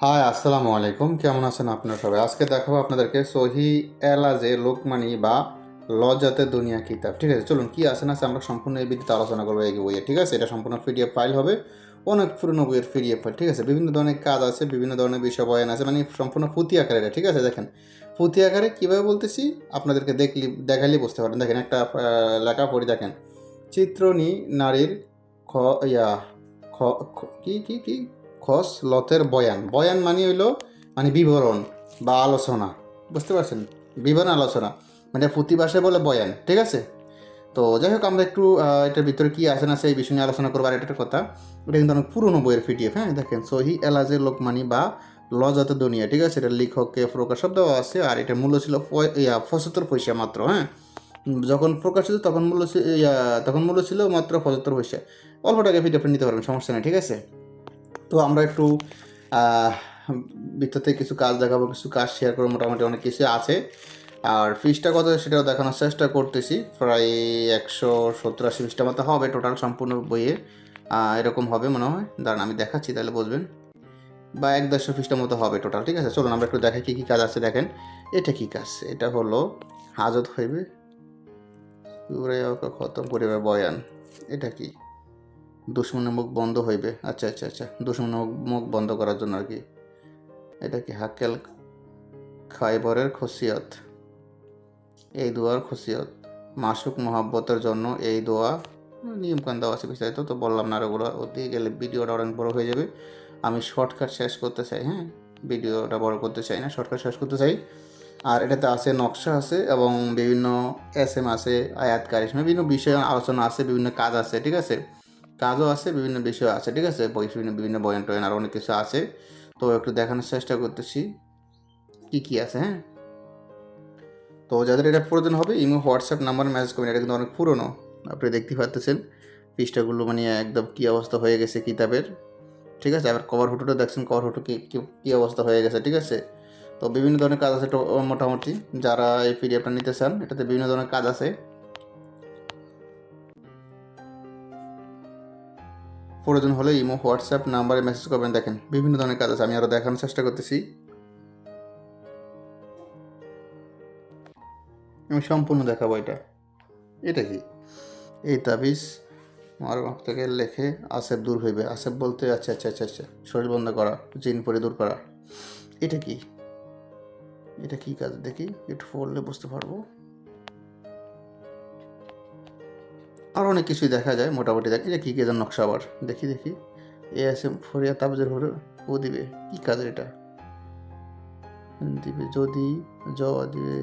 High, আসসালামু আলাইকুম। কেমন আছেন আপনারা সবাই? আজকে দেখাবো আপনাদেরকে সহি এলাজে লোকমানি বা লজাতে দুনিয়া কিতাব। ঠিক আছে, চলুন কি আছে না আছে আমরা সম্পূর্ণ এই ভিডিওতে আলোচনা করবো এই বইয়ে। ঠিক আছে, এটা সম্পূর্ণ পিডিএফ ফাইল হবে, অনেক পুরনো বইয়ের পিডিএফ ফাইল। ঠিক আছে, বিভিন্ন ধরনের কাজ আছে, বিভিন্ন ধরনের বিষয় বয়ান আছে, মানে সম্পূর্ণ পুঁথি আকারে এটা। ঠিক আছে, দেখেন পুঁথি আকারে কীভাবে বলতেছি আপনাদেরকে দেখালে বুঝতে পারেন। দেখেন একটা লেখা পড়ি, দেখেন চিত্রনী নারীর খ ইয়া খ কি কি কি খসলতের বয়ান। বয়ান মানে হইলো মানে বিবরণ বা আলোচনা, বুঝতে পারছেন? বিবরণ আলোচনা মানে পুঁথি ভাষায় বলে বয়ান। ঠিক আছে, তো যাই হোক আমরা একটু এটার ভিতরে কী আছে না সেই বিষয় নিয়ে আলোচনা করবো। আর এটা একটা কথা, এটা কিন্তু অনেক পুরনো বইয়ের পিডিএফ। হ্যাঁ, দেখেন সহি এলাজের লোকমানি বা লজাতে দুনিয়া। ঠিক আছে, এটা লেখককে প্রকাশ শব্দ আছে, আর এটা মূল্য ছিল 75 পয়সা মাত্র। হ্যাঁ, যখন প্রকাশিত তখন মূল্য ছিল মাত্র 75 পয়সা। অল্প টাকা পিডিএফটা নিতে পারবেন, সমস্যা নেই। ঠিক আছে, তো আমরা একটু ভিতর কিছু কাজ দেখাবো, কিছু কাজ শেয়ার করবো, মোটামুটি অনেক কিছু আছে। আর ফিসটা কত সেটাও দেখানোর চেষ্টা করতেছি। প্রায় 170-80 পৃষ্ঠা মতো হবে টোটাল সম্পূর্ণ বইয়ে, এরকম হবে মনে হয়। দাঁড়ান আমি দেখাচ্ছি তাহলে বুঝবেন, বা 1-150 পৃষ্ঠার মতো হবে টোটাল। ঠিক আছে, চলুন আমরা একটু দেখাই কী কী কাজ আছে। দেখেন এটা কী কাজ, এটা হলো হাজত হইবে খতম করিবে বয়ান। এটা কি দুশ্মনের মুখ বন্ধ হইবে। আচ্ছা আচ্ছা আচ্ছা, দুশ্মনের মুখ বন্ধ করার জন্য আর কি। এটা কি হাক্কেল খাইবরের খসিয়ত, এই দোয়ার খসিয়ত। মাসুক মহাব্বতের জন্য এই দোয়া। নিয়মকান দেওয়া আছে বিস্তারিত, তো বললাম না, আর ওগুলো দিয়ে গেলে ভিডিওটা অনেক বড় হয়ে যাবে। আমি শর্টকাট শেষ করতে চাই। হ্যাঁ, ভিডিওটা বড় করতে চাই না, শর্টকাট শেষ করতে চাই। আর এটাতে আছে নকশা আছে এবং বিভিন্ন এসএম আছে, আয়াত কারিশমা, বিভিন্ন বিষয়ে আলোচনা আছে, বিভিন্ন কাজ আছে। ঠিক আছে, কাজও আছে, বিভিন্ন বিষয় আছে। ঠিক আছে, বিভিন্ন বয়ান টয়ান আর অনেক কিছু আছে। তো একটু দেখানোর চেষ্টা করতেছি কী কী আছে। হ্যাঁ, তো যাদের এটা প্রয়োজন হবে ইমো হোয়াটসঅ্যাপ নাম্বার মেসেজ করবেন। এটা কিন্তু অনেক পুরনো, আপনি দেখতে পাচ্ছেন পৃষ্ঠাগুলো মানে একদম কী অবস্থা হয়ে গেছে কিতাবের। ঠিক আছে, আবার কভার ফটোটা দেখছেন, কভার ফটো কী অবস্থা হয়ে গেছে। ঠিক আছে, তো বিভিন্ন ধরনের কাজ আছে। মোটামুটি যারা এই পিডিএফটা নিতে চান, এটাতে বিভিন্ন ধরনের কাজ আছে। প্রয়োজন হলে ইমো হোয়াটসঅ্যাপ নাম্বারে মেসেজ করবেন। দেখেন বিভিন্ন ধরনের কাজ আছে, আমি আরও দেখানোর চেষ্টা করতেছি। আমি সম্পূর্ণ দেখাবো। এটা কি এই তাবিজ আমার মুখ থেকে লেখে আসেব দূর হইবে। আসেব বলতে আচ্ছা আচ্ছা আচ্ছা আচ্ছা, শরীর বন্ধ করা, জিন পরে দূর করা। এটা কি, এটা কি কাজ দেখি, একটু পড়লে বুঝতে পারবো। আর অনেক কিছুই দেখা যায় মোটামুটি। দেখ এটা কী কে যেন নকশা, আবার দেখি দেখি। এ আছে ফরিয়া তাবিজের হরে ও দিবে কী কাজ এটা দিবে, যদি জ দিবে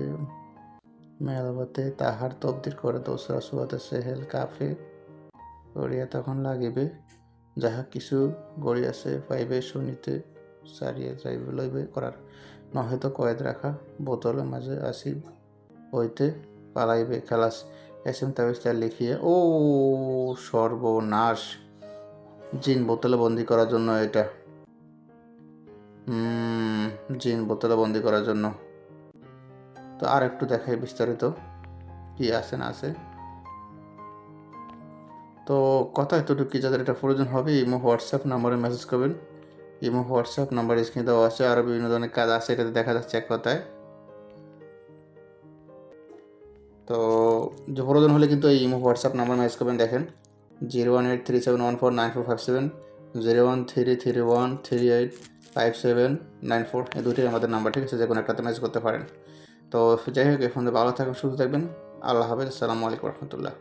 মেলাবাতে তাহার তবদির করে দোসরা সুয়াতে সেহেল কাফে করিয়া তখন লাগিবে, যাহা কিছু গড়িয়াছে পাইবে শুনিতে সারিয়া যাইবে লইবে করার, নহেতো কয়েদ রাখা বোতলের মাঝে আসি হইতে পালাইবে খালাস। এসএম তাবিজটা লিখিয়ে ও সর্বনাশ, জিন বোতলে বন্দি করার জন্য এটা। জিন বোতলে বন্দি করার জন্য। তো আর একটু দেখাই বিস্তারিত কি আছে না আছে। তো কথা এতটুকু, যাদের এটা প্রয়োজন হবে ইমো হোয়াটসঅ্যাপ নাম্বারে মেসেজ করবেন। ইমো হোয়াটসঅ্যাপ নাম্বার স্ক্রিনে দেওয়া আছে, আরও বিভিন্ন ধরনের কাজ আছে, এটাতে দেখা যাচ্ছে এক কথায়। তো যে প্রয়োজন হলে কিন্তু এই ইমো হোয়াটসঅ্যাপ নাম্বার মেসেজ করবেন। দেখেন 01837149457, 01331385794, এই দুটোই আমাদের নাম্বার। ঠিক আছে, যে কোনো একটাতে মেসেজ করতে পারেন। তো যাই হোক, এই ফোনে ভালো থাকবেন, সুস্থ থাকবেন। আল্লাহ হাফেজ, আসসালামু আলাইকুম রহমতুল্লাহ।